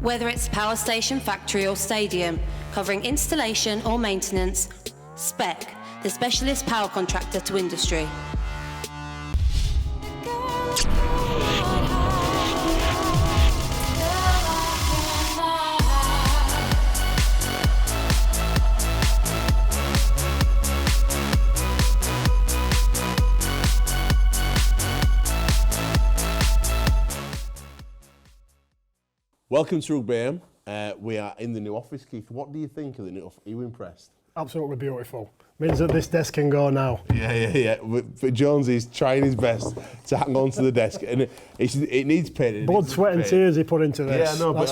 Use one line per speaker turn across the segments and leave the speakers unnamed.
Whether it's power station, factory or stadium, covering installation or maintenance, Spec, the specialist power contractor to industry.
Welcome to Rugby. We are in the new office, Keith. What do you think of the new office? Are you impressed?
Absolutely beautiful. Means that this desk can go now.
Yeah. But Jonesy's trying his best to hang on to the desk, and it needs painting.
Blood, sweat and tears he put into this.
Yeah, no, but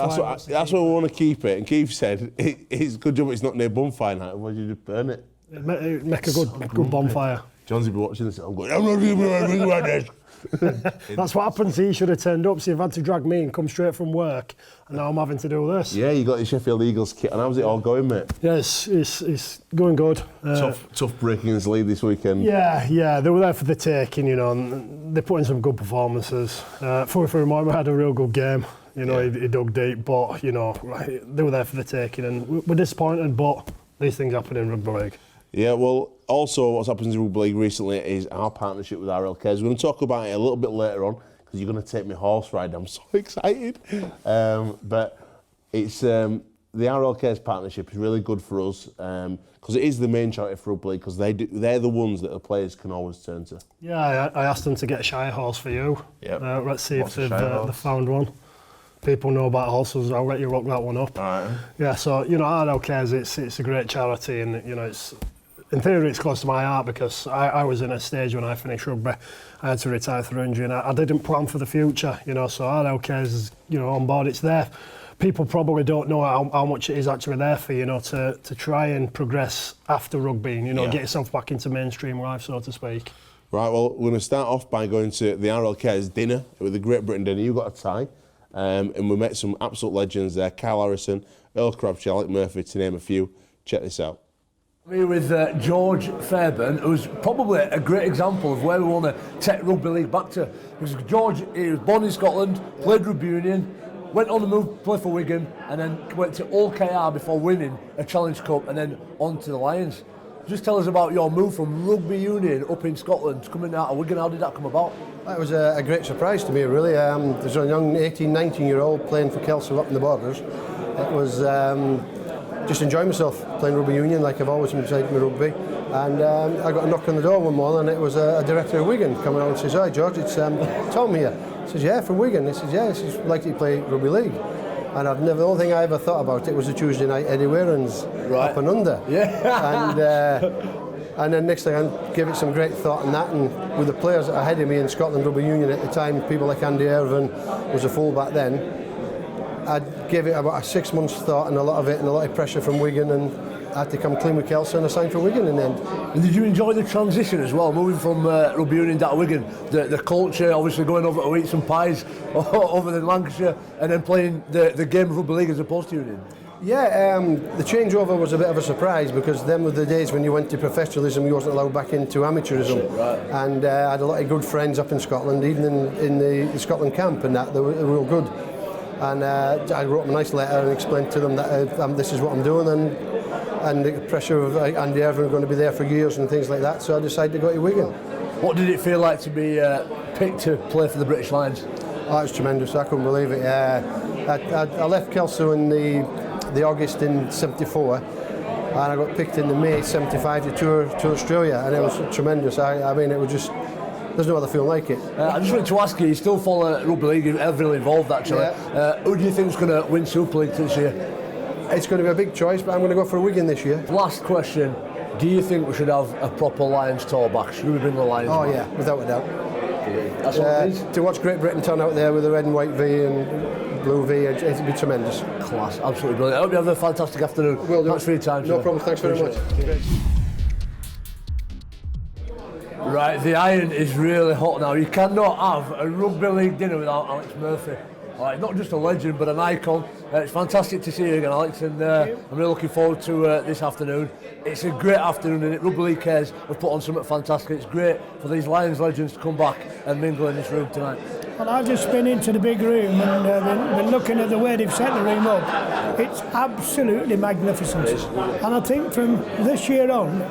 that's why we want to keep it. And Keith said it's a good job it's not near bonfire night, otherwise you just burn it.
It'd make a good bonfire.
Jonesy be watching this. I'm going, I'm not doing my desk.
That's what happens. He should have turned up, so you've had to drag me and come straight from work, and now I'm having to do this.
Yeah, you got your Sheffield Eagles kit, and how's it all going, mate?
Yes, it's going good.
Tough breaking into lead this weekend.
Yeah, they were there for the taking, and they put in some good performances. For we had a real good game. He dug deep, but they were there for the taking, and we're disappointed, but these things happen in rugby league.
Yeah, well, also what's happened in Rugby League recently is our partnership with RLKs. We're going to talk about it a little bit later on because you're going to take me horse ride. I'm so excited. But it's the RLKs partnership is really good for us because it is the main charity for Rugby League because they're the ones that the players can always turn to. Yeah,
I asked them to get a Shire horse for you.
Yep.
Let's see if they've found one. People know about horses. I'll let you rock that one up.
All right.
Yeah, so RLKs, it's a great charity, and it's. In theory, it's close to my heart because I was in a stage when I finished rugby. I had to retire through injury, and I didn't plan for the future, so RLKs is, on board. It's there. People probably don't know how much it is actually there for, to try and progress after rugby, get yourself back into mainstream life, so to speak.
Right, well, we're going to start off by going to the RLKs dinner with the Great Britain dinner. You got a tie, and we met some absolute legends there. Kyle Harrison, Earl Crabtree, Alec Murphy, to name a few. Check this out.
I'm here with George Fairburn, who's probably a great example of where we want to take rugby league back to. Because George, he was born in Scotland, played rugby union, went on the move, played for Wigan, and then went to OKR before winning a Challenge Cup, and then on to the Lions. Just tell us about your move from rugby union up in Scotland, coming out of Wigan. How did that come about?
That was a great surprise to me, really. There's a young 18, 19-year-old playing for Kelso up in the Borders. It was just enjoying myself playing rugby union like I've always enjoyed my rugby. And I got a knock on the door one morning, and it was a director of Wigan coming out and says, "Hi George, it's Tom here." I says, "Yeah, from Wigan." He says, "Yeah, he's likely to play rugby league." And the only thing I ever thought about it was a Tuesday night Eddie Warren's up and under.
Yeah.
And then next thing I gave it some great thought and that, and with the players ahead of me in Scotland Rugby Union at the time, people like Andy Irvine was a full back then, I gave it about 6 months thought and a lot of pressure from Wigan, and I had to come clean with Kelso and I signed for Wigan in the end.
And did you enjoy the transition as well, moving from rugby union down to Wigan? The culture, obviously going over to eat some pies over in Lancashire, and then playing the game of rugby league as opposed to union?
Yeah, the changeover was a bit of a surprise because them were the days when you went to professionalism, you wasn't allowed back into amateurism.
Right.
And I had a lot of good friends up in Scotland, even in the Scotland camp, and that they were real good. And I wrote them a nice letter and explained to them that this is what I'm doing, and the pressure of Andy Irvine going to be there for years and things like that. So I decided to go to Wigan.
What did it feel like to be picked to play for the British Lions?
Oh, it was tremendous. I couldn't believe it. I left Kelso in the August in '74, and I got picked in the May '75 to tour to Australia, and it was tremendous. I mean, it was just. There's no other feeling like it.
I just wanted to ask you still follow rugby league, you're heavily involved actually.
Yeah.
Who do you think is going to win Super League this year?
It's going to be a big choice, but I'm going to go for Wigan this year.
Last question, do you think we should have a proper Lions tour back? Should we bring the Lions back?
Yeah, without a doubt.
That's what it is.
To watch Great Britain turn out there with the red and white V and blue V, it'd be tremendous.
Class, absolutely brilliant. I hope you have a fantastic afternoon.
Will do.
Thanks for your time.
No problem, thanks very much.
Right, the iron is really hot now. You cannot have a rugby league dinner without Alex Murphy. Not just a legend, but an icon. It's fantastic to see you again, Alex, and I'm really looking forward to this afternoon. It's a great afternoon, and Rugby League Cares have put on something fantastic. It's great for these Lions legends to come back and mingle in this room tonight.
Well, I've just been into the big room and been looking at the way they've set the room up. It's absolutely magnificent. And I think from this year on,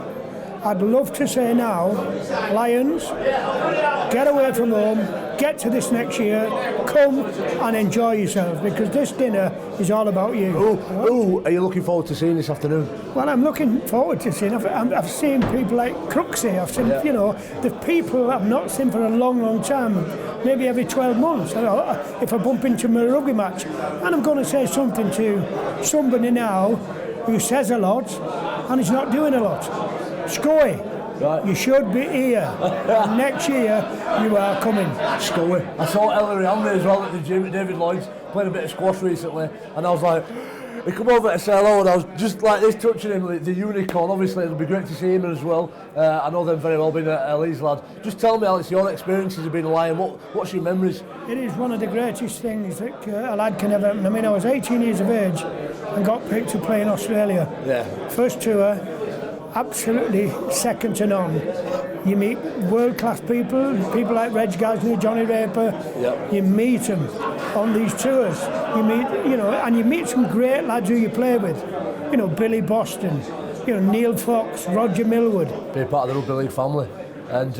I'd love to say now, Lions, get away from home, get to this next year, come and enjoy yourselves, because this dinner is all about you.
Who are you looking forward to seeing this afternoon?
Well, I'm looking forward to seeing. I've seen people like Crooksy. I've seen, the people I've not seen for a long, long time, maybe every 12 months. If I bump into them at a rugby match, and I'm going to say something to somebody now who says a lot and is not doing a lot. Scoey, right. You should be here. Next year, you are coming.
Scoey. I saw Ellery Hamley as well at the gym at David Lloyd's, playing a bit of squash recently, and I was like, he come over to say hello, and I was just like this, touching him, like the unicorn. Obviously, it'll be great to see him as well. I know them very well, being a Leeds lad. Just tell me, Alex, your experiences of being a Lion. What's your memories?
It is one of the greatest things that a lad can ever. I mean, I was 18 years of age and got picked to play in Australia.
Yeah.
First tour. Absolutely second to none. You meet world-class people like Reg Gasney, Johnny Raper. Yep. You meet them on these tours. You meet, and you meet some great lads who you play with. Billy Boston, Neil Fox, Roger Millwood.
Be part of the Rugby League family. And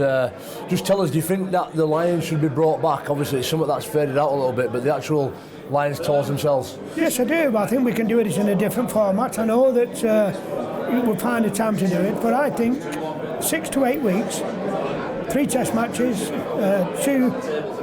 just tell us, do you think that the Lions should be brought back? Obviously, it's something that's faded out a little bit, but the actual Lions tours themselves.
Yes, I do. I think we can do it in a different format. I know that we'll find a time to do it, but I think 6 to 8 weeks, 3 test matches,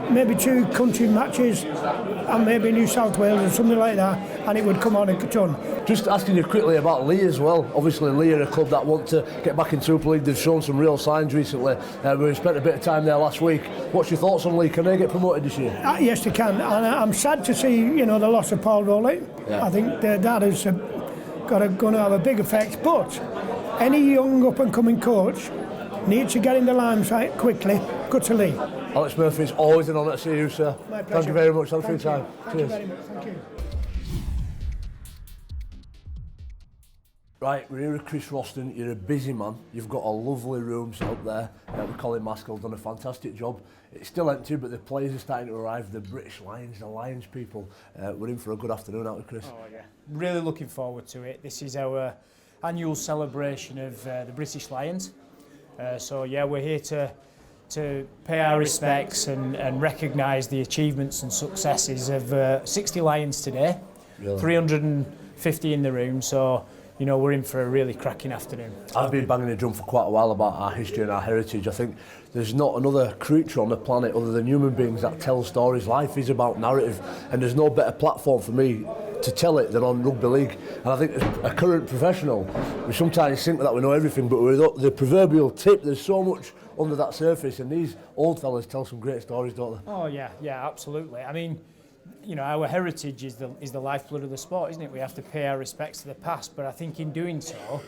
maybe 2 country matches, and maybe New South Wales or something like that, and it would come on a ton.
Just asking you quickly about Lee as well. Obviously, Lee are a club that want to get back in Super League. They've shown some real signs recently. We spent a bit of time there last week. What's your thoughts on Lee? Can they get promoted this year?
Yes, they can. And I'm sad to see, the loss of Paul Rowley. Yeah. I think that is going to have a big effect. But any young up-and-coming coach needs to get in the limelight quickly. Good to Lee.
Alex Murphy, it's always an honour to see you, sir.
My pleasure.
Thank you very much. Thanks for your time.
Thank you very much. Thank you.
Right, we're here with Chris Roston. You're a busy man. You've got a lovely room set up there. Colin Maskell's done a fantastic job. It's still empty, but the players are starting to arrive. The British Lions, the Lions people. We're in for a good afternoon, aren't we, Chris?
Oh, yeah. Really looking forward to it. This is our annual celebration of the British Lions. We're here to pay our respects and recognise the achievements and successes of 60 Lions today. Really? 350 in the room, so we're in for a really cracking afternoon.
I've been banging the drum for quite a while about our history and our heritage. I think there's not another creature on the planet other than human beings that tell stories. Life is about narrative, and there's no better platform for me to tell it than on Rugby League. And I think as a current professional, we sometimes think that we know everything, but with the proverbial tip, there's so much under that surface, and these old fellas tell some great stories, don't they?
Oh yeah, absolutely. I mean, our heritage is the lifeblood of the sport, isn't it? We have to pay our respects to the past, but I think in doing so,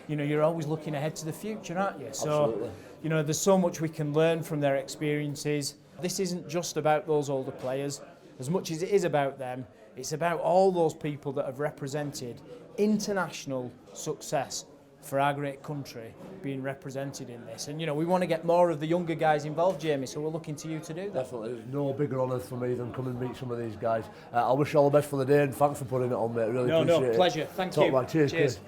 you're always looking ahead to the future, aren't you? So, absolutely. There's so much we can learn from their experiences. This isn't just about those older players. As much as it is about them, it's about all those people that have represented international success for our great country being represented in this. And, we want to get more of the younger guys involved, Jamie, so we're looking to you to do that.
Definitely. There's no bigger honour for me than come and meet some of these guys. I wish you all the best for the day, and thanks for putting it on, mate. Really appreciate it.
No, pleasure. Thank you.
Man. Cheers.
Cheers.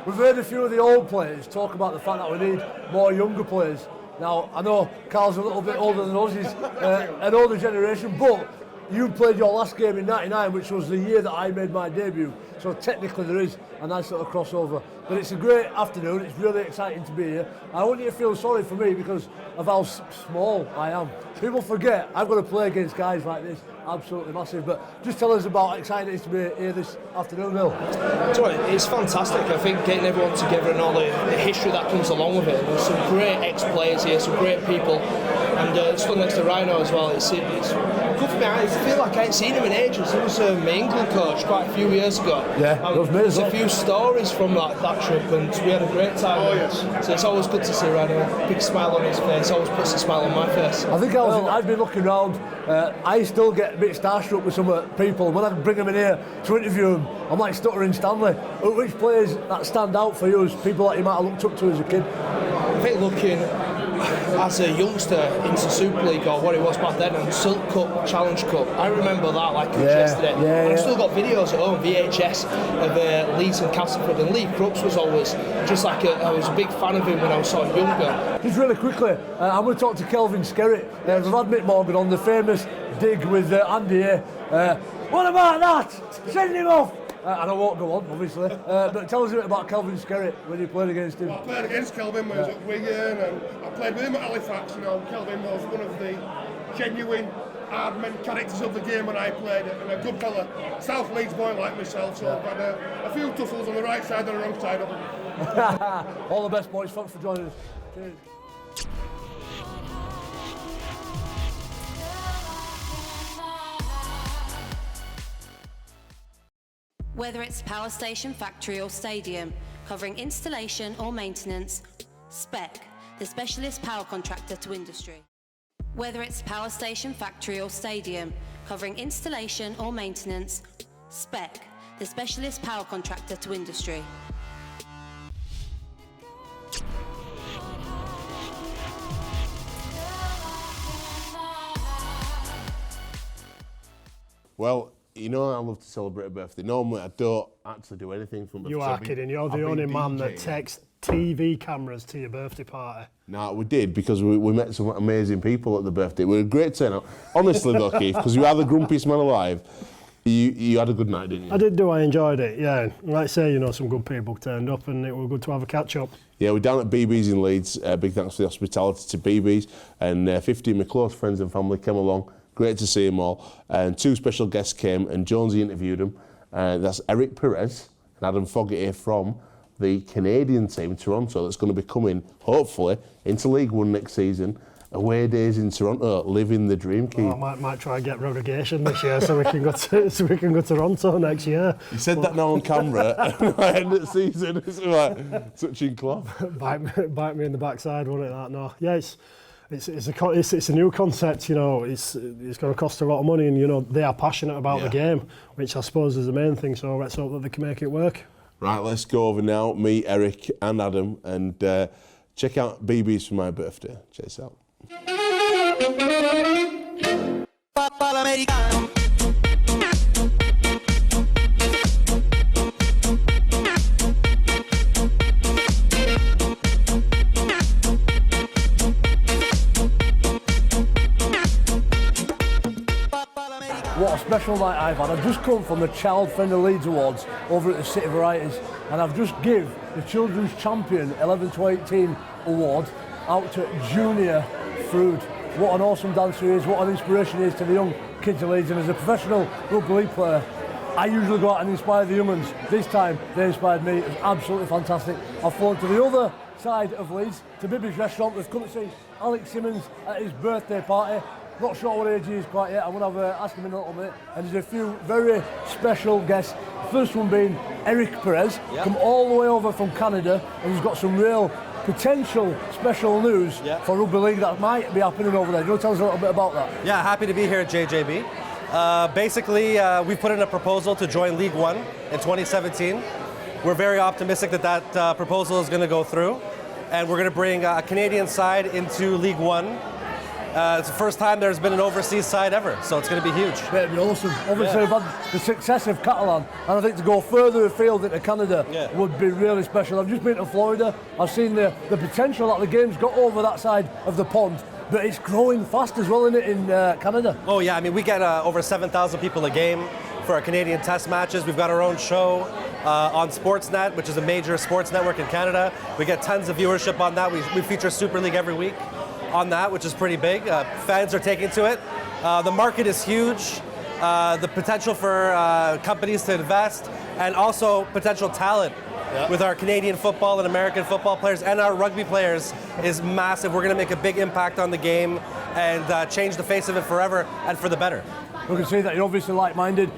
We've heard a few of the old players talk about the fact that we need more younger players. Now, I know Carl's a little bit older than us, he's an older generation, but you played your last game in '99, which was the year that I made my debut. So technically there is a nice little crossover. But it's a great afternoon, it's really exciting to be here. I want you to feel sorry for me because of how small I am. People forget I've got to play against guys like this, absolutely massive. But just tell us about how exciting it is to be here this afternoon, Bill.
It's fantastic. I think getting everyone together and all the history that comes along with it. There's some great ex-players here, some great people. and stood next to Rhino as well. It's good for me. I feel like I ain't seen him in ages. He was my England coach quite a few years ago.
Yeah,
there's a few stories from that trip, and we had a great time. So it's always good to see Rhino. Big smile on his face, always puts a smile on my face.
I think I've been looking around. I still get a bit starstruck with some people. When I bring them in here to interview them, I'm like stuttering Stanley. Which players that stand out for you as people that you might have looked up to as a kid?
I think looking as a youngster into Super League or what it was back then, and Silk Cup, Challenge Cup, I remember that like it was yesterday. I've still got videos at home, VHS, of Leeds and Castleford, and Lee Crooks was always just like I was a big fan of him when I was sort of younger.
Just really quickly, I'm going to talk to Kelvin Skerritt. We've had Mick Morgan on the famous dig with Andy here. What about that? Send him off! And I won't go on, obviously. But tell us a bit about Kelvin Skerritt when you played against him.
I played against Kelvin when I was at Wigan, and I played with him at Halifax. Kelvin was one of the genuine hard men characters of the game when I played it, and a good fella, South Leeds boy like myself. So I've had a few tussles on the right side and the wrong side of him.
All the best, boys. Thanks for joining us. Cheers.
Whether it's power station, factory or stadium, covering installation or maintenance, Spec, the specialist power contractor to industry. Whether it's power station, factory or stadium, covering installation or maintenance, Spec, the specialist power contractor to industry.
Well, you know I love to celebrate a birthday. Normally I don't actually do anything for my birthday.
You are kidding. You're the only man that takes TV cameras to your birthday party.
No, we did, because we met some amazing people at the birthday. It was a great turnout. Honestly though, Keith, because you are the grumpiest man alive, you had a good night, didn't you?
I did do. I enjoyed it, yeah. Like I say, some good people turned up and it was good to have a catch-up.
Yeah, we're down at BB's in Leeds. Big thanks for the hospitality to BB's. And 50 of my close friends and family came along. Great to see them all. And two special guests came, and Jonesy interviewed them. That's Erik Perez and Adam Fogerty from the Canadian team, Toronto, that's going to be coming, hopefully, into League One next season. Away days in Toronto, living the dream, Keith.
I might try and get relegation this year so we can go to Toronto next year.
You said that now on camera, and I end the season, it's like touching cloth.
bite me in the backside, won't it? That no, yeah, it's a new concept. It's going to cost a lot of money, and they are passionate about the game, which I suppose is the main thing. So let's hope that they can make it work.
Right, let's go over now. Me, Eric, and Adam, and check out BB's for my birthday. Check this out.
What a special night I've had. I've just come from the Child Friendly Leeds Awards over at the City Varieties, and I've just give the Children's Champion 11 to 18 award out to Junior Frood. What an awesome dancer he is, what an inspiration he is to the young kids of Leeds, and as a professional rugby league player, I usually go out and inspire the young ones. This time they inspired me. It was absolutely fantastic. I've flown to the other side of Leeds, to Bibby's restaurant. We've come to see Alex Simmons at his birthday party. Not sure what age he is quite yet. I'm going to ask him in a little bit. And there's a few very special guests. The first one being Erik Perez, come all the way over from Canada, and he's got some real potential special news for Rugby League that might be happening over there. Do you want to tell us a little bit about that?
Yeah, happy to be here at JJB. Basically, we put in a proposal to join League One in 2017. We're very optimistic that proposal is going to go through, and we're going to bring a Canadian side into League One. It's the first time there's been an overseas side ever, so it's going to be huge.
It'll be awesome. Obviously, we've had the success of Catalan, and I think to go further afield into Canada would be really special. I've just been to Florida. I've seen the potential that the game's got over that side of the pond, but it's growing fast as well, isn't it, in Canada?
Oh yeah, I mean, we get over 7,000 people a game for our Canadian test matches. We've got our own show on Sportsnet, which is a major sports network in Canada. We get tons of viewership on that. We feature Super League every week on that, which is pretty big. Fans are taking to it. The market is huge. The potential for companies to invest, and also potential talent with our Canadian football and American football players and our rugby players is massive. We're going to make a big impact on the game. and change the face of it forever and for the better.
We can see that you're obviously like-minded.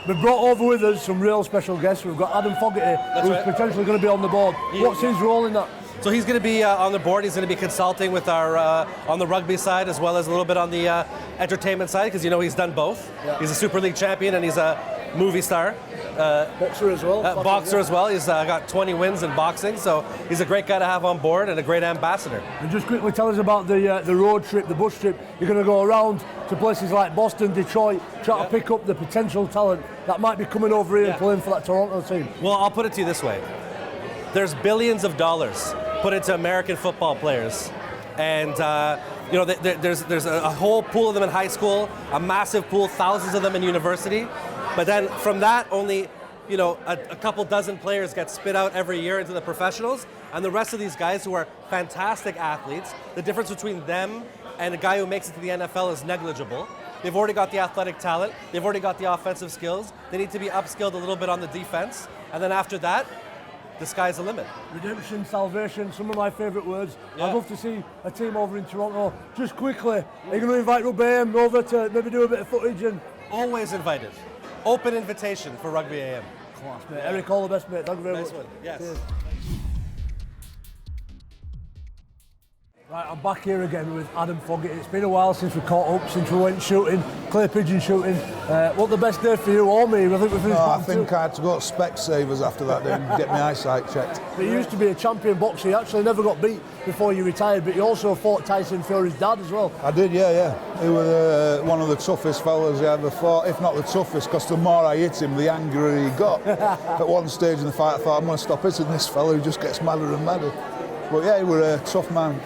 We've brought over with us some real special guests. We've got Adam Fogerty, who's potentially going to be on the board. What's his role in that?
So he's going to be on the board. He's going to be consulting with our on the rugby side as well as a little bit on the entertainment side, because he's done both. Yeah. He's a Super League champion and he's a movie star.
Boxer as well.
Boxer as well. He's got 20 wins in boxing, so he's a great guy to have on board and a great ambassador.
And just quickly tell us about the road trip, the bus trip. You're going to go around to places like Boston, Detroit, try to pick up the potential talent that might be coming over here and playing for that Toronto team.
Well, I'll put it to you this way. There's billions of dollars put into American football players. And there's a whole pool of them in high school, a massive pool, thousands of them in university. But then from that, only a couple dozen players get spit out every year into the professionals, and the rest of these guys who are fantastic athletes, the difference between them and a guy who makes it to the NFL is negligible. They've already got the athletic talent, they've already got the offensive skills, they need to be upskilled a little bit on the defense, and then after that, the sky's the limit.
Redemption, salvation, some of my favourite words. Yeah. I'd love to see a team over in Toronto. Just quickly, are you going to invite Reuben over to maybe do a bit of footage? And
always invited. Open invitation for Rugby AM.
Class, mate. Erik, all the best, mate. Thank you very much.
Nice one. Yes.
Cheers. Right, I'm back here again with Adam Fogerty. It's been a while since we caught up, since we went shooting, clay pigeon shooting. What the best day for you or me? I
think I had to go to Specsavers after that day and get my eyesight checked.
But you used to be a champion boxer. You actually never got beat before you retired, but you also fought Tyson Fury's dad as well.
I did, yeah. He was one of the toughest fellas I ever fought, if not the toughest, because the more I hit him, the angrier he got. At one stage in the fight, I thought, I'm going to stop hitting this fella who just gets madder and madder. But yeah, he was a tough man,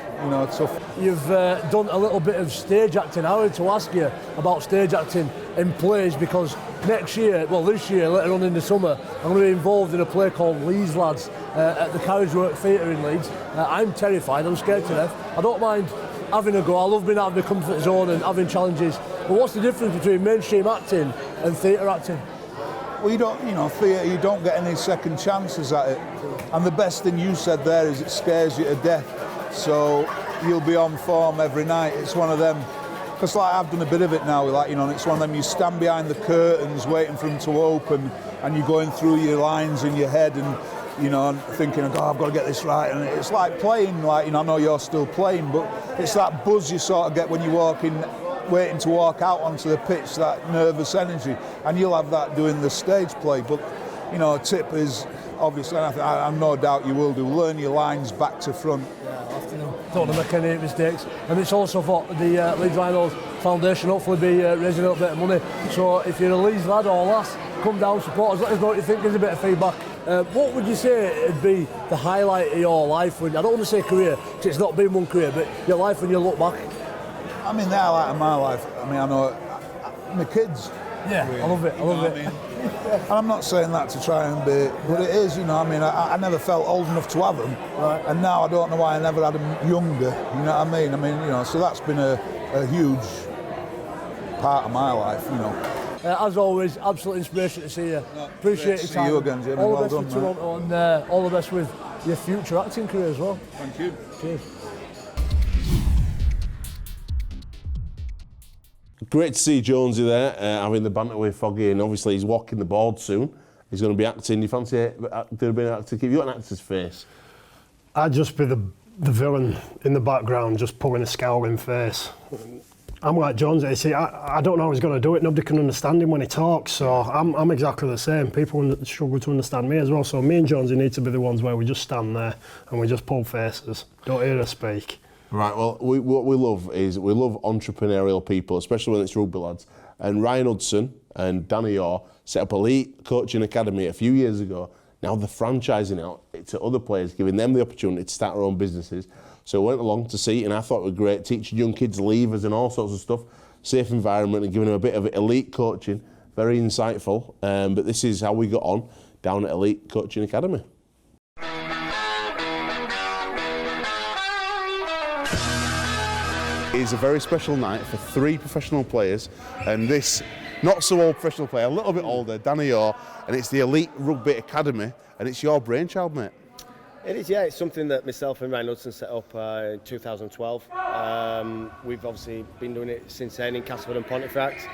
tough.
You've done a little bit of stage acting. I wanted to ask you about stage acting in plays, because this year, later on in the summer, I'm going to be involved in a play called Leeds Lads at the Carrack Theatre in Leeds. I'm terrified, I'm scared to death. I don't mind having a go, I love being out of the comfort zone and having challenges. But what's the difference between mainstream acting and theatre acting?
Well, theatre, you don't get any second chances at it. And the best thing you said there is it scares you to death. So you'll be on form every night. It's one of them, because I've done a bit of it now, and it's one of them, you stand behind the curtains waiting for them to open, and you're going through your lines in your head and, thinking, I've got to get this right. And it's like playing, I know you're still playing, but it's that buzz you sort of get when you walk in, waiting to walk out onto the pitch, that nervous energy, and you'll have that doing the stage play. But a tip is, obviously, I've no doubt you will do, learn your lines back to front.
Don't want to make any mistakes. And it's also for the Leeds Rhinos Foundation, hopefully be raising a little bit of money. So if you're a Leeds lad or lass, come down, support us, let us know what you think. There's a bit of feedback. What would you say would be the highlight of your life? I don't want to say career, because it's not been one career, but your life when you look back.
The highlight of my life, I know my kids.
Yeah, really. I love it.
And I'm not saying that to try and be, but it is, I never felt old enough to have them, right. And now I don't know why I never had them younger, so that's been a huge part of my life,
As always, absolute inspiration to see you.
No,
appreciate your time.
See you again, Jimmy.
All the
well
best
done,
with Toronto, and all the best with your future acting career as well.
Thank you.
Cheers.
Great to see Jonesy there, having the banter with Foggy, and obviously he's walking the board soon. He's going to be acting. You fancy it? You've got an actor's face.
I'd just be the villain in the background, just pulling a scowling face. I'm like Jonesy. You see, I don't know how he's going to do it. Nobody can understand him when he talks, so I'm exactly the same. People struggle to understand me as well, so me and Jonesy need to be the ones where we just stand there and we just pull faces. Don't hear us speak.
Right, well, what we love entrepreneurial people, especially when it's rugby lads. And Ryan Hudson and Danny Orr set up Elite Coaching Academy a few years ago. Now they're franchising out to other players, giving them the opportunity to start their own businesses. So I went along to see, and I thought it was great, teaching young kids levers and all sorts of stuff, safe environment, and giving them a bit of elite coaching. Very insightful, but this is how we got on down at Elite Coaching Academy. It's a very special night for 3 professional players, and this not so old professional player, a little bit older, Danny Orr, and it's the Elite Rugby Academy, and it's your brainchild, mate.
It is, yeah. It's something that myself and Ryan Hudson set up in 2012. We've obviously been doing it since then in Castleford and Pontefract.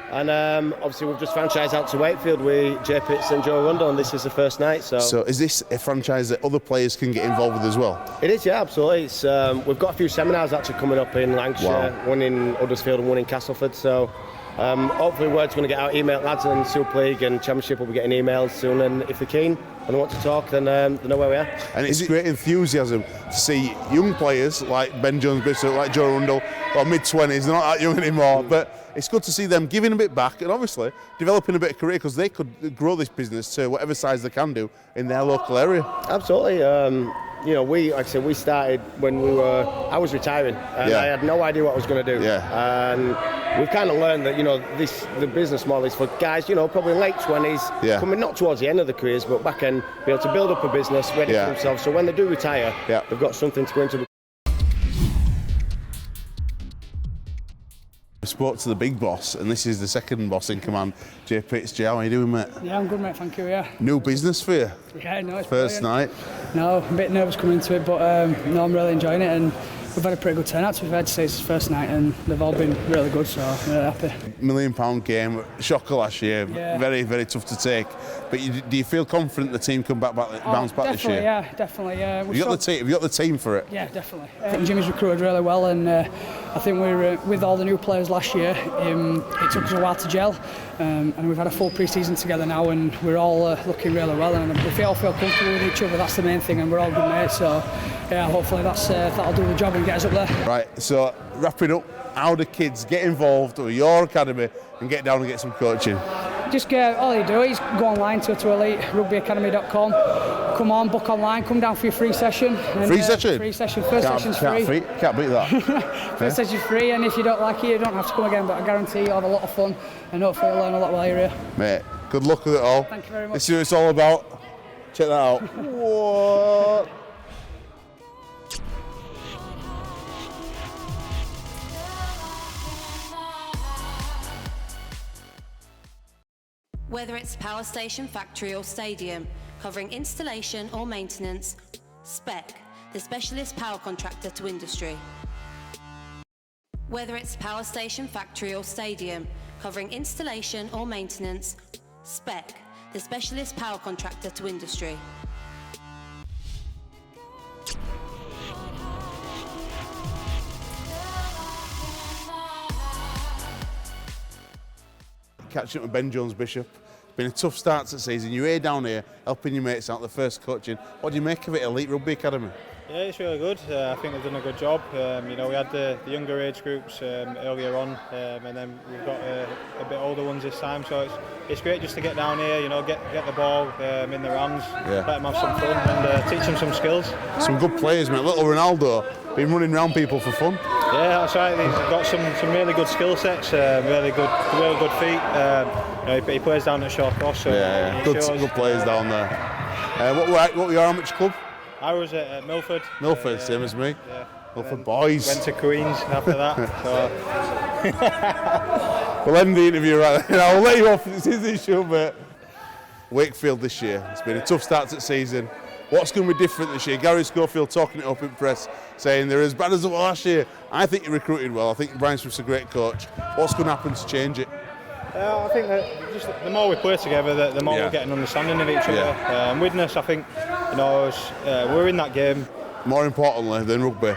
And obviously we've just franchised out to Wakefield with Jay Pitts and Joe Arundel, and this is the first night. So
is this a franchise that other players can get involved with as well?
It is, yeah, absolutely. It's, we've got a few seminars actually coming up in Lancashire, one in Huddersfield and one in Castleford. So hopefully word's going to get out. Email lads and Super League and Championship will be getting emails soon, and if they're keen and want to talk, then they know where we are.
And it's great enthusiasm to see young players like Ben Jones-Bishop, like Joe Arundel, or mid-20s, they're not that young anymore, but it's good to see them giving a bit back and obviously developing a bit of career, because they could grow this business to whatever size they can do in their local area.
Absolutely. You know, like I said, we started when I was retiring, and I had no idea what I was going to do. And we've kind of learned that, you know, the business model is for guys, you know, probably late 20s, coming not towards the end of the careers, but back end, be able to build up a business ready for themselves. So when they do retire, they've got something to go into.
I spoke to the big boss, and this is the second boss in command, Jay Pitts. Jay, how are you doing, mate?
Yeah, I'm good, mate, thank you, yeah.
New business for you?
Yeah, no, it's
first
brilliant.
night?
No, I'm a bit nervous coming into it, but no, I'm really enjoying it, and we've had a pretty good turnout, to be fair to say. It's the first night, and they've all been really good, so I'm really happy.
£1 million game, shocker last year, very, very tough to take. But do you feel confident the team can bounce back this year?
Yeah, definitely.
Have you got the team for it?
Yeah, definitely. I think Jimmy's recruited really well, and I think we're with all the new players last year. It took us a while to gel, and we've had a full pre-season together now, and we're all looking really well. And if we all feel comfortable with each other, that's the main thing, and we're all good mates. So, yeah, hopefully that'll do the job and get us up there.
Right. So wrapping up, how do kids get involved with your academy and get down and get some coaching?
Just all you do is go online to eliterugbyacademy.com. Come on, book online, come down for your free session. And,
free session?
Free session. First session's free.
Can't beat that.
First session's free, and if you don't like it, you don't have to come again, but I guarantee you'll have a lot of fun, and hopefully you'll learn a lot while you're here.
Mate, good luck with it all.
Thank you very much.
This is what it's all about. Check that out. What?
Whether it's power station, factory or stadium, covering installation or maintenance, Spec, the specialist power contractor to industry. Whether it's power station, factory or stadium, covering installation or maintenance, Spec, the specialist power contractor to industry.
Catching up with Ben Jones-Bishop. It's been a tough start to the season. You're here down here helping your mates out, the first coaching. What do you make of it, Elite Rugby Academy?
Yeah, it's really good. I think they've done a good job. You know, we had the younger age groups earlier on, and then we've got a bit older ones this time. So it's great just to get down here, you know, get the ball in their hands, let them have some fun, and teach them some skills. Some
good players, mate. Little Ronaldo been running around people for fun.
Yeah, that's right. He's got some really good skill sets, really good feet. You know, he plays down at short cross. So
good players down there. What were your amateur club?
I was at Milford.
Milford, same as me.
Yeah.
Milford boys.
Went to Queen's after that.
We'll end the interview right there. I'll let you off. This is the issue, but Wakefield this year. It's been a tough start to the season. What's going to be different this year? Gary Schofield talking it up in press, saying they're as bad as they were last year. I think he recruited well. I think Brian Smith's a great coach. What's going to happen to change it?
I think that just the more we play together, the more we get an understanding of each other. Witness, I think, you know, we're in that game.
More importantly than rugby,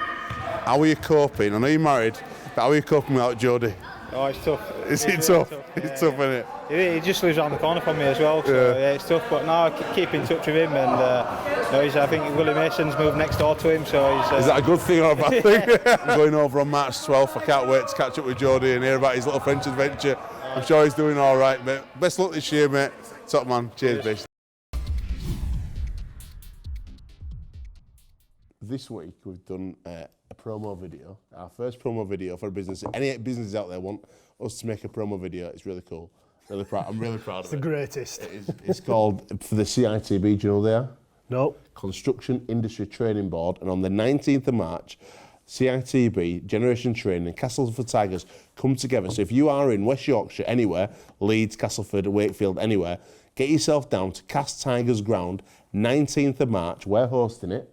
how are you coping? I know you're married, but how are you coping without Jody?
Oh, it's tough.
Is it tough? It's tough, isn't it?
He just lives around the corner from me as well, so yeah, it's tough. But now I keep in touch with him, and you know, I think Willie Mason's moved next door to him, so he's.
Is that a good thing or a bad thing? I'm going over on March 12th. I can't wait to catch up with Jody and hear about his little French adventure. I'm sure he's doing all right, mate. Best luck this year, mate. Top man. Cheers, Bish. This week we've done a promo video, our first promo video for a business. Any businesses out there want us to make a promo video, it's really cool. Really proud. I'm really proud of it.
It's the greatest.
It's called, for the CITB, do you know they are?
No.
Construction Industry Training Board, and on the 19th of March, CITB, Generation Training, and Castleford Tigers come together. So if you are in West Yorkshire, anywhere, Leeds, Castleford, Wakefield, anywhere, get yourself down to Cast Tigers Ground, 19th of March. We're hosting it,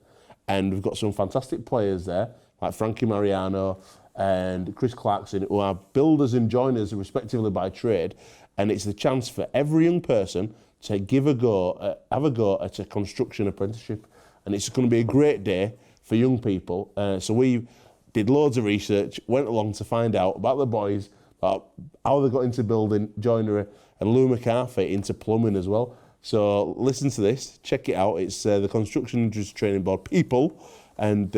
and we've got some fantastic players there, like Frankie Mariano and Chris Clarkson, who are builders and joiners respectively by trade, and it's the chance for every young person to have a go at a construction apprenticeship, and it's going to be a great day for young people. So we did loads of research, went along to find out about the boys, about how they got into building joinery, and Lou McCarthy into plumbing as well. So listen to this, check it out. It's the Construction Industry Training Board people, and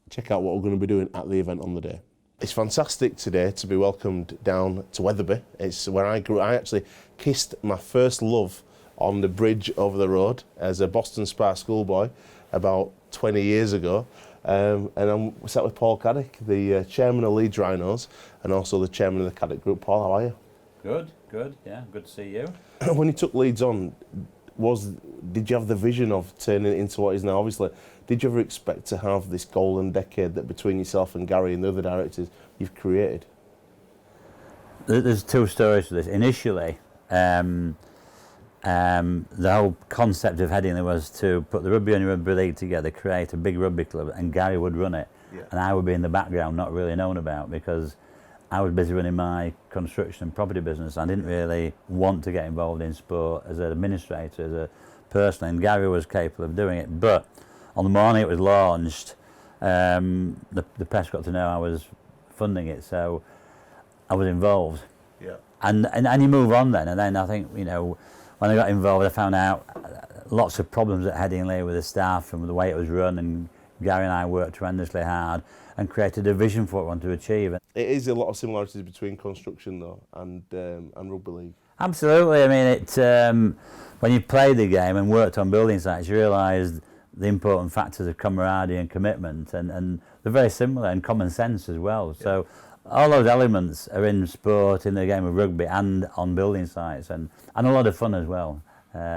check out what we're going to be doing at the event on the day. It's fantastic today to be welcomed down to Wetherby. It's where I grew. I actually kissed my first love on the bridge over the road as a Boston Spa schoolboy about 20 years ago. And I'm sat with Paul Carrack, the chairman of Leeds Rhinos, and also the chairman of the Carrack Group. Paul, how are you?
Good, yeah, good to see you.
When you took Leeds on, did you have the vision of turning it into what it is now? Obviously, did you ever expect to have this golden decade that between yourself and Gary and the other directors you've created?
There's two stories to this. Initially, the whole concept of Headingley was to put the Rugby and Rugby League together, create a big rugby club, and Gary would run it. Yeah. And I would be in the background, not really known about, because I was busy running my construction and property business. I didn't really want to get involved in sport as an administrator, as a person, and Gary was capable of doing it. But on the morning it was launched, the press got to know I was funding it, so I was involved.
Yeah.
And you move on then, and then I think, you know, when I got involved I found out lots of problems at Headingley with the staff and with the way it was run, and Gary and I worked tremendously hard and created a vision for what we wanted to achieve.
It is a lot of similarities between construction though and rugby league.
Absolutely. I mean, it when you played the game and worked on building sites, you realised the important factors of camaraderie and commitment, and they're very similar, and common sense as well. Yeah. So all those elements are in sport, in the game of rugby, and on building sites, and a lot of fun as well,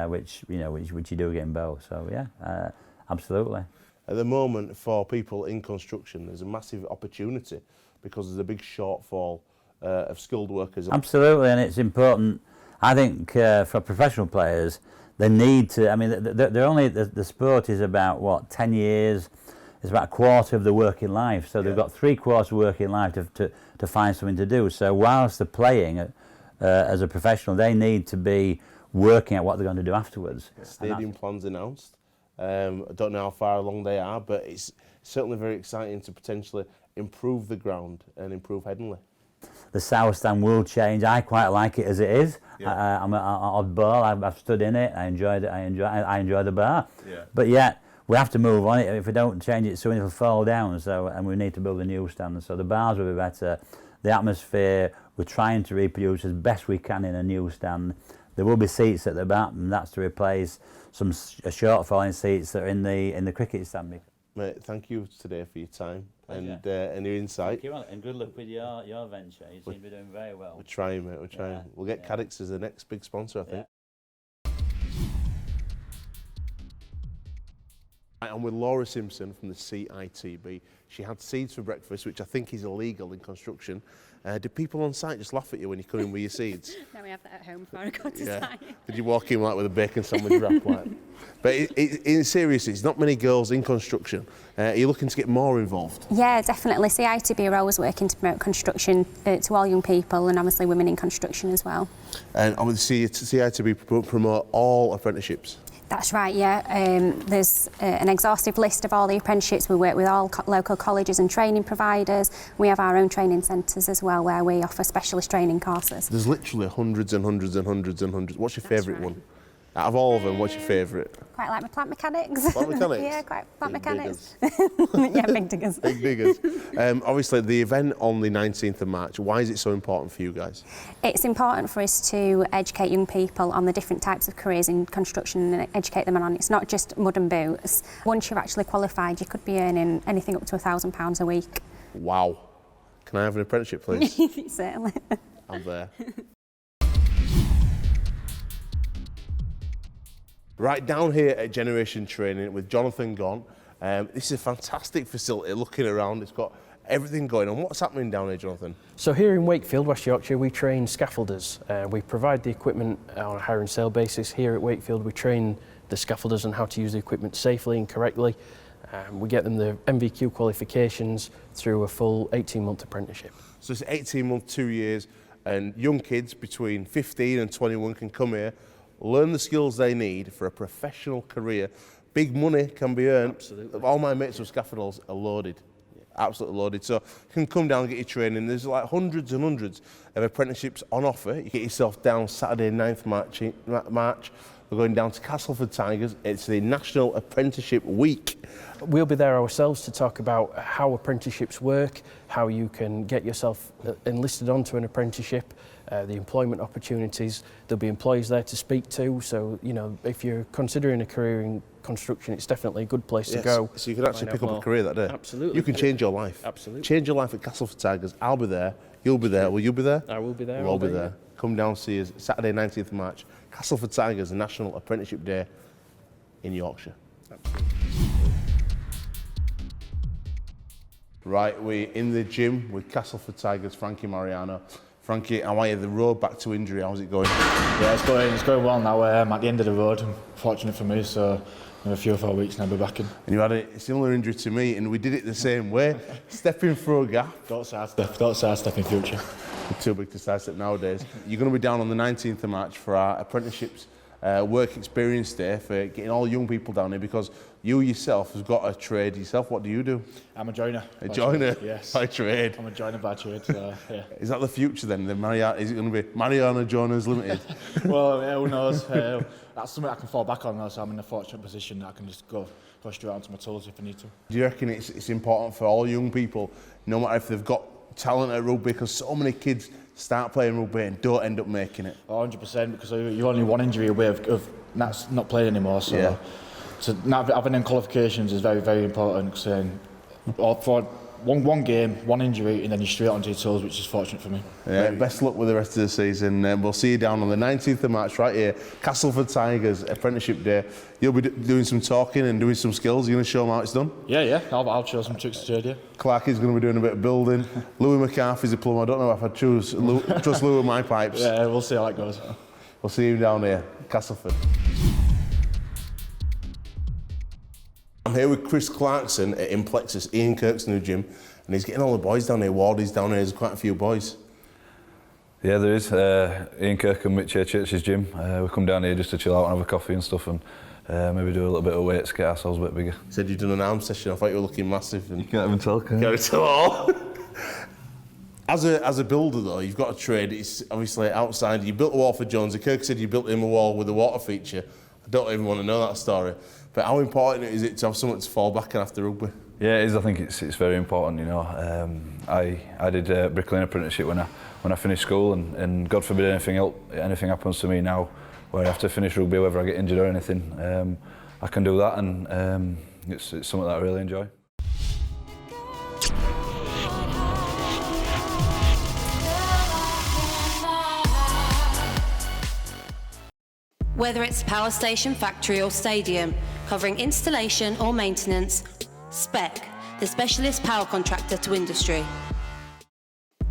which you do get in both. So yeah, absolutely.
At the moment, for people in construction, there's a massive opportunity because there's a big shortfall of skilled workers.
Absolutely, and it's important, I think, for professional players, they need to, I mean, the sport is about, what, 10 years, it's about a quarter of the working life, so they've got 3/4 of working life to find something to do. So whilst they're playing as a professional, they need to be working at what they're going to do afterwards.
Stadium plans announced. I don't know how far along they are, but it's certainly very exciting to potentially improve the ground and improve Headingley.
The South Stand will change. I quite like it as it is. Yeah. I'm an oddball. I've stood in it. I enjoyed it. I enjoy the bar. Yeah. But yet we have to move on it. If we don't change it soon, it'll fall down. So, and we need to build a new stand. So the bars will be better. The atmosphere, we're trying to reproduce as best we can in a new stand. There will be seats at the back, and that's to replace some shortfall in seats that are in the cricket stand.
Mate, thank you today for your time and your insight.
Thank you, and good luck with your venture. You seem to be doing very well.
We're trying, mate. We're trying. Yeah. We'll get Carrack's as the next big sponsor, I think. Yeah. I'm with Laura Simpson from the CITB. She had seeds for breakfast, which I think is illegal in construction. Did people on site just laugh at you when you come in with your seeds?
No, we have that at home before I go to site.
Did you walk in like with a bacon sandwich wrap? Like? But in seriously, there's not many girls in construction. Are you looking to get more involved?
Yeah, definitely. CITB are always working to promote construction to all young people, and obviously women in construction as well. And
obviously CITB promote all apprenticeships.
That's right, yeah. There's an exhaustive list of all the apprenticeships. We work with all local colleges and training providers. We have our own training centres as well, where we offer specialist training courses.
There's literally hundreds and hundreds and hundreds and hundreds. What's your favourite one? Out of all of them, what's your favourite?
Quite like my plant mechanics.
Plant mechanics?
Yeah, quite plant
big
mechanics. Yeah, big diggers.
Big diggers. Obviously, the event on the 19th of March, why is it so important for you guys?
It's important for us to educate young people on the different types of careers in construction and educate them on. It's not just mud and boots. Once you're actually qualified, you could be earning anything up to £1,000 a week.
Wow. Can I have an apprenticeship, please?
Certainly.
I'm there. Right, down here at Generation Training with Jonathan Gaunt, This is a fantastic facility. Looking around, it's got everything going on. What's happening down here, Jonathan?
So here in Wakefield, West Yorkshire, we train scaffolders. We provide the equipment on a hire and sale basis. Here at Wakefield, we train the scaffolders on how to use the equipment safely and correctly. We get them the MVQ qualifications through a full 18-month apprenticeship.
So it's 18 months, 2 years, and young kids between 15 and 21 can come here, learn the skills they need for a professional career. Big money can be earned.
Absolutely.
All my mates with scaffolders are loaded. Absolutely loaded. So you can come down and get your training. There's like hundreds and hundreds of apprenticeships on offer. You get yourself down Saturday 9th March. We're going down to Castleford Tigers. It's the National Apprenticeship Week.
We'll be there ourselves to talk about how apprenticeships work, how you can get yourself enlisted onto an apprenticeship, the employment opportunities. There'll be employees there to speak to. So, you know, if you're considering a career in construction, it's definitely a good place to go.
So you can actually pick up a career that day.
Absolutely.
You can change your life.
Absolutely.
Change your life at Castleford Tigers. I'll be there. You'll be there. Will you be there?
I will be there.
We'll all be there. Come down, see us Saturday 19th March. Castleford Tigers, National Apprenticeship Day in Yorkshire.
Absolutely.
Right, we're in the gym with Castleford Tigers, Frankie Mariano. Frankie, how are you? The road back to injury, how's it going?
Yeah, it's going well now. I'm at the end of the road, fortunate for me, so in a few or 4 weeks and I'll be back in.
And you had a similar injury to me, and we did it the same way. Stepping through a gap.
Don't sidestep in future.
We're too big to sidestep nowadays. You're going to be down on the 19th of March for our apprenticeships work experience day for getting all young people down here, because you yourself have got a trade yourself. What do you do?
I'm a joiner.
A joiner?
Yes.
By trade?
I'm a joiner by trade, so yeah.
Is that the future then? Is it going to be Mariano Joiners Limited?
Well, yeah, who knows? That's something I can fall back on now, so I'm in a fortunate position that I can just go straight onto my tools if I need to.
Do you reckon it's important for all young people, no matter if they've got talent at rugby, because so many kids start playing rugby and don't end up making it?
100%, because you're only one injury away of not playing anymore, so
yeah.
So not having them qualifications is very, very important, for one game, one injury, and then you're straight onto your toes, which is fortunate for me.
Yeah, best luck with the rest of the season. We'll see you down on the 19th of March right here, Castleford Tigers Apprenticeship Day. You'll be doing some talking and doing some skills. You're going to show them how it's done?
Yeah, I'll show some tricks to trade, yeah.
Clark is going to be doing a bit of building. Louis McCarthy's a plumber. I don't know if I'd trust Louis with my pipes.
Yeah, we'll see how that goes.
We'll see you down here, Castleford. I'm here with Chris Clarkson at Implexus, Ian Kirk's new gym, and he's getting all the boys down here. Wardy's down here, there's quite a few boys.
Yeah, there is. Ian Kirk and Mitch Church's gym. We come down here just to chill out and have a coffee and stuff, and maybe do a little bit of weights, get ourselves a bit bigger.
Said you'd done an arm session, I thought you were looking massive. And
you can't even tell, can you?
Can't tell all. As a builder though, you've got a trade. It's obviously outside. You built a wall for Jonesy. Kirk said you built him a wall with a water feature. I don't even want to know that story. But how important is it to have something to fall back on after rugby?
Yeah, it is. I think it's very important. You know, I did a bricklaying apprenticeship when I finished school, and God forbid anything happens to me now, where I have to finish rugby, whether I get injured or anything, I can do that, and it's something that I really enjoy.
Whether it's power station, factory or stadium, covering installation or maintenance, Spec, the specialist power contractor to industry.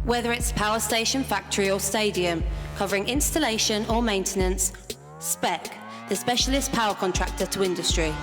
Whether it's power station, factory or stadium, covering installation or maintenance, Spec, the specialist power contractor to industry.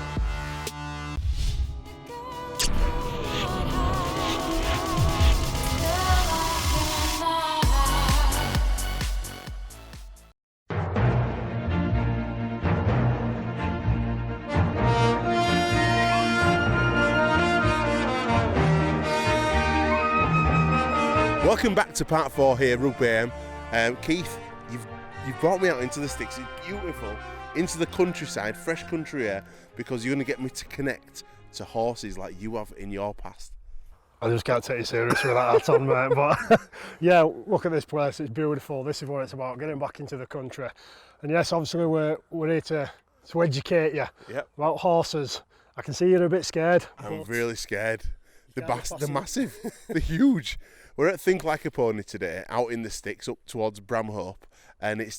Welcome back to part 4 here, Rugby AM. Keith, you've brought me out into the sticks. It's beautiful, into the countryside, fresh country air, because you're going to get me to connect to horses like you have in your past.
I just can't take you serious with that hat on, mate. But yeah, look at this place. It's beautiful. This is what it's about, getting back into the country. And yes, obviously we're here to educate you about horses. I can see you're a bit scared.
I'm really scared. They're massive. They're huge. We're at Think Like a Pony today, out in the sticks up towards Bramhope, and it's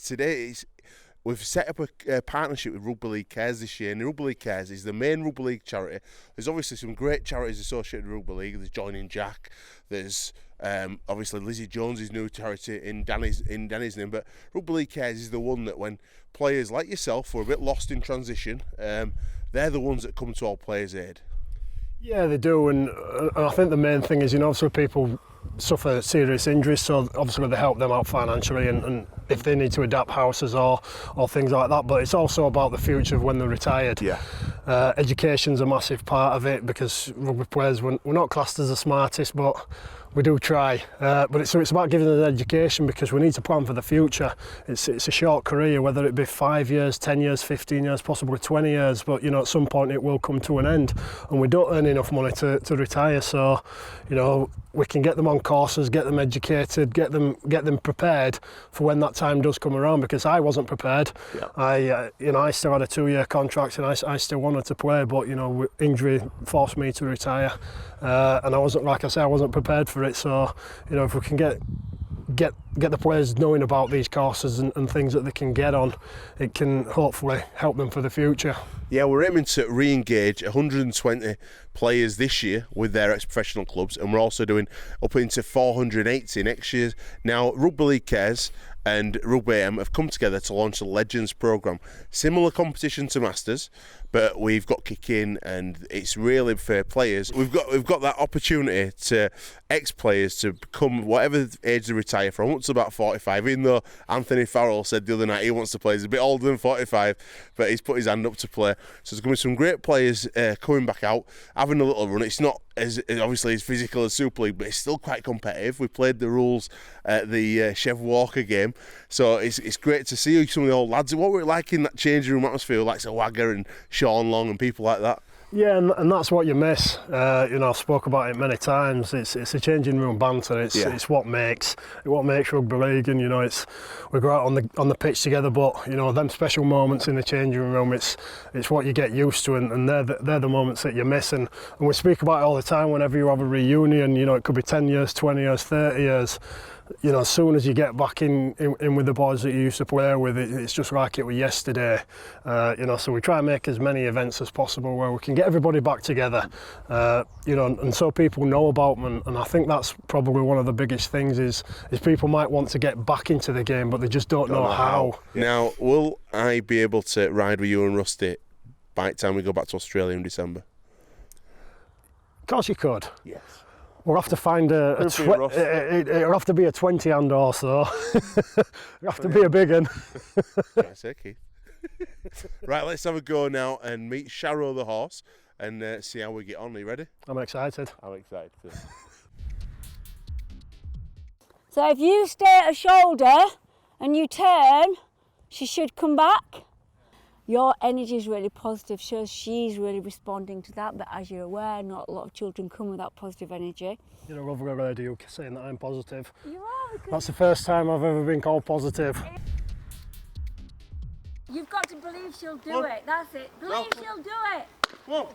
we've set up a partnership with Rugby League Cares this year, and Rugby League Cares is the main Rugby League charity. There's obviously some great charities associated with Rugby League. There's Joining Jack, there's obviously Lizzie Jones's new charity in Danny's name, but Rugby League Cares is the one that when players like yourself who are a bit lost in transition, they're the ones that come to our players' aid. Yeah, they do, and I think the main thing is, obviously people suffer serious injuries, so obviously they help them out financially, and if they need to adapt houses or things like that, but it's also about the future of when they're retired. Yeah. Education's a massive part of it, because rugby players, we're not classed as the smartest, but we do try. But it's about giving them an education, because we need to plan for the future. It's a short career, whether it be 5 years, 10 years, 15 years, possibly 20 years, but at some point it will come to an end, and we don't earn enough money to retire, so we can get them on courses, get them educated, get them prepared for when that time does come around, because I wasn't prepared. Yeah. I still had a 2-year contract, and I still wanted to play, but injury forced me to retire, and I wasn't, like I say, I wasn't prepared for it. So if we can get the players knowing about these courses and things that they can get on, it can hopefully help them for the future. Yeah, we're aiming to re-engage 120 players this year with their ex-professional clubs, and we're also doing up into 480 next year. Now, Rugby League Cares and Rugby AM have come together to launch the Legends programme. Similar competition to Masters, but we've got kick-in, and it's really for players. We've got that opportunity to ex-players to become whatever age they retire from, up to about 45, even though Anthony Farrell said the other night he wants to play. He's a bit older than 45, but he's put his hand up to play. So there's going to be some great players coming back out, having a little run. It's not obviously as physical as Super League, but it's still quite competitive. We played the rules at the Chev Walker game, so it's great to see some of the old lads. What were it like in that changing room atmosphere, like Wagger and Sean Long and people like that? Yeah, and that's what you miss. I've spoke about it many times. It's a changing room banter. It's what makes rugby league, and we go out on the pitch together. But them special moments in the changing room, it's what you get used to, and they're the moments that you miss. And we speak about it all the time. Whenever you have a reunion, it could be 10 years, 20 years, 30 years. As soon as you get back in with the boys that you used to play with, it's just like it was yesterday. So we try and make as many events as possible where we can get everybody back together, and so people know about them. And I think that's probably one of the biggest things is people might want to get back into the game, but they just don't know how. Now, will I be able to ride with you and Rusty by the time we go back to Australia in December? Of course you could. Yes. We'll have to find it'll have to be a 20-hand horse, though. It'll have to be a big one. That's it, Keith. Right, let's have a go now and meet Sharrow the horse and see how we get on. Are you ready? I'm excited. I'm excited too.
So if you stay at a shoulder and you turn, she should come back. Your energy is really positive, shows she's really responding to that, but as you're aware, not a lot of children come with that positive energy. You're a lovely lady, you're saying that I'm positive. You are. That's the first time I've ever been called positive. You've got to believe she'll do it, that's it. Believe she'll do it.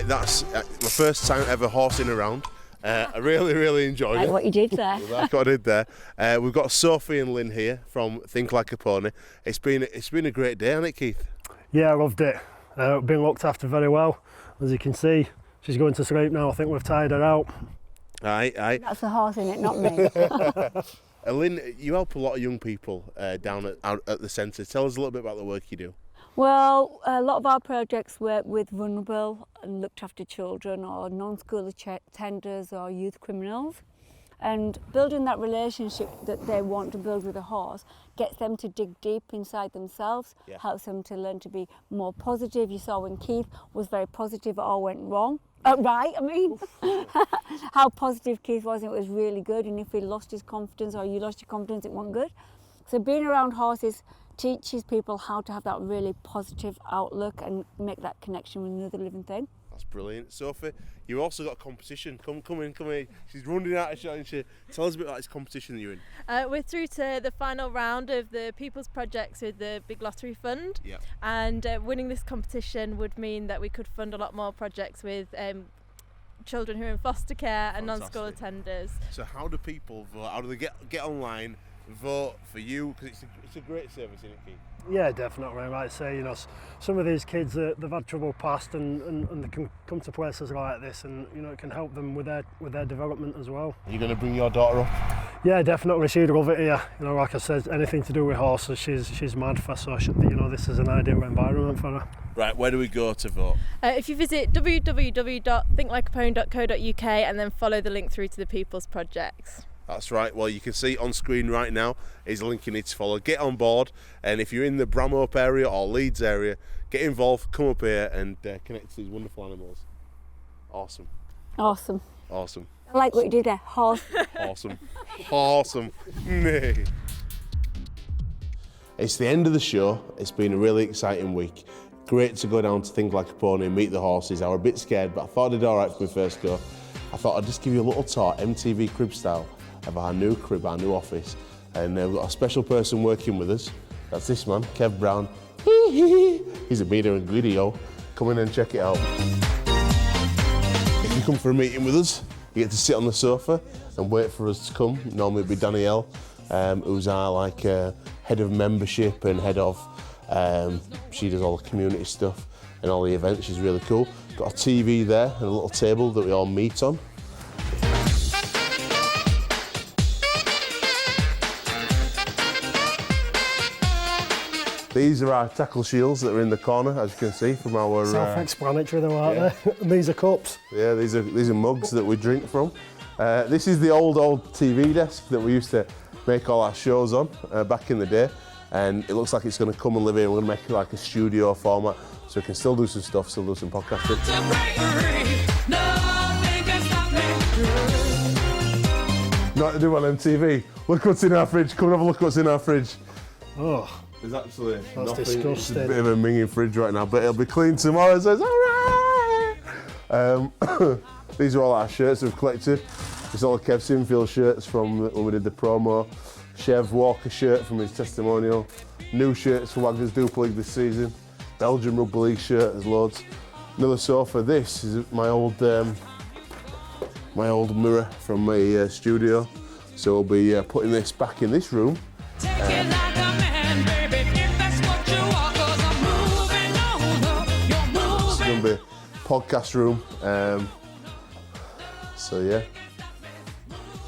That's my first time ever horsing around. I really enjoyed it.
Like what you did there.
Like what I did there. We've got Sophie and Lynn here from Think Like a Pony. It's been a great day, hasn't it, Keith? Yeah, I loved it. Been looked after very well. As you can see, she's going to sleep now. I think we've tied her out. Aye.
That's the horse in it, not me.
Lynn, you help a lot of young people down at the centre. Tell us a little bit about the work you do.
Well, a lot of our projects work with vulnerable and looked after children or non-school attenders or youth criminals, and building that relationship that they want to build with a horse gets them to dig deep inside themselves, helps them to learn to be more positive. You saw when Keith was very positive, it all went wrong. Right, I mean, how positive Keith was, it was really good. And if he lost his confidence or you lost your confidence, it wasn't good. So being around horses teaches people how to have that really positive outlook and make that connection with another living thing.
That's brilliant. Sophie, you've also got a competition. Come in. She's running out of shot, isn't she? Tell us a bit about this competition that you're in.
We're through to the final round of the People's Projects with the Big Lottery Fund.
Yep.
And winning this competition would mean that we could fund a lot more projects with children who are in foster care and non-school attenders.
So how do people vote? How do they get online, vote for you? Because it's a great service, isn't it, Keith?
Yeah, definitely. I might say, some of these kids, they've had trouble past and they can come to places like this, and it can help them with their development as well.
Are you going to bring your daughter up?
Yeah, definitely. She'd love it here. Like I said, anything to do with horses, she's mad for. So this is an ideal environment for her.
Right, where do we go to vote?
If you visit www.thinklikeapony.co.uk and then follow the link through to the People's Projects.
That's right. Well, you can see on screen right now is a link you need to follow. Get on board, and if you're in the Bramhope area or Leeds area, get involved, come up here and connect to these wonderful animals. Awesome.
Awesome.
Awesome.
I like what you did there. Horse.
Awesome. Awesome. It's the end of the show. It's been a really exciting week. Great to go down to Think Like a Pony and meet the horses. I was a bit scared, but I thought I did all right for my first go. I thought I'd just give you a little tour, MTV crib style, of our new crib, our new office. And we've got a special person working with us. That's this man, Kev Brown. He's a meter and video. Come in and check it out. If you come for a meeting with us, you get to sit on the sofa and wait for us to come. Normally it'd be Danielle, who's our head of membership and head of, she does all the community stuff and all the events. She's really cool. Got a TV there and a little table that we all meet on. These are our tackle shields that are in the corner, as you can see from our...
Self-explanatory though, aren't they? And these are cups.
Yeah, these are mugs that we drink from. This is the old TV desk that we used to make all our shows on back in the day, and it looks like it's going to come and live here. We're going to make it like a studio format, so we can still do some stuff, still do some podcasting. Not to do on MTV. Look what's in our fridge. Come and have a look what's in our fridge.
Oh.
There's actually
That's
nothing.
disgusting.
It's a bit of a minging fridge right now, but it'll be clean tomorrow, so it's all right. These are all our shirts we've collected. It's all the Kev Sinfield shirts from when we did the promo. Chev Walker shirt from his testimonial. New shirts for Waggers Duper League this season. Belgian Rugby League shirt, there's loads. Another sofa. This is my old mirror from my studio. So we'll be putting this back in this room. Going to be podcast room. So yeah,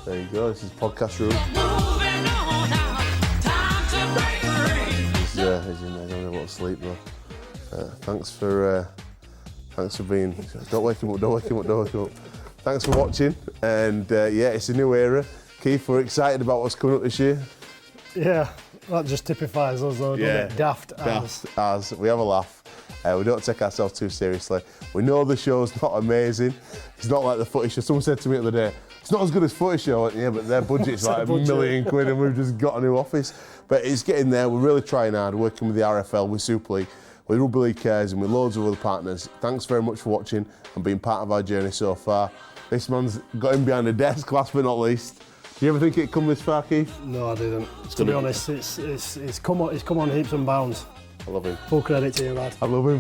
there you go. This is podcast room. He's in there having a little sleep though. Thanks for being. Don't wake him up. Thanks for watching, and yeah, it's a new era. Keith, we're excited about what's coming up this year.
Yeah, that just typifies us though, doesn't it? Daft
as. We have a laugh. We don't take ourselves too seriously. We know the show's not amazing. It's not like the footy show. Someone said to me the other day, it's not as good as footy show. I went, yeah, but their budget's like £1 million and we've just got a new office. But it's getting there. We're really trying hard, working with the RFL, with Super League, with Rugby League Cares and with loads of other partners. Thanks very much for watching and being part of our journey so far. This man's got him behind the desk, last but not least. Do you ever think it'd come this far, Keith?
No, I didn't. To be honest, it's come on heaps and bounds.
I love him.
Full credit to you, lad.
I love him.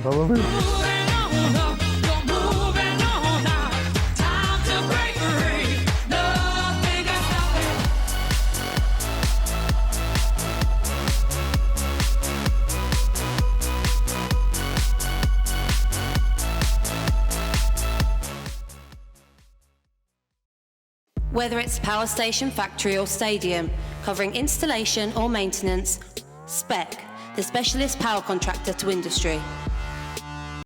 Whether it's power station, factory or stadium, covering installation or maintenance, Spec, the specialist power contractor to industry.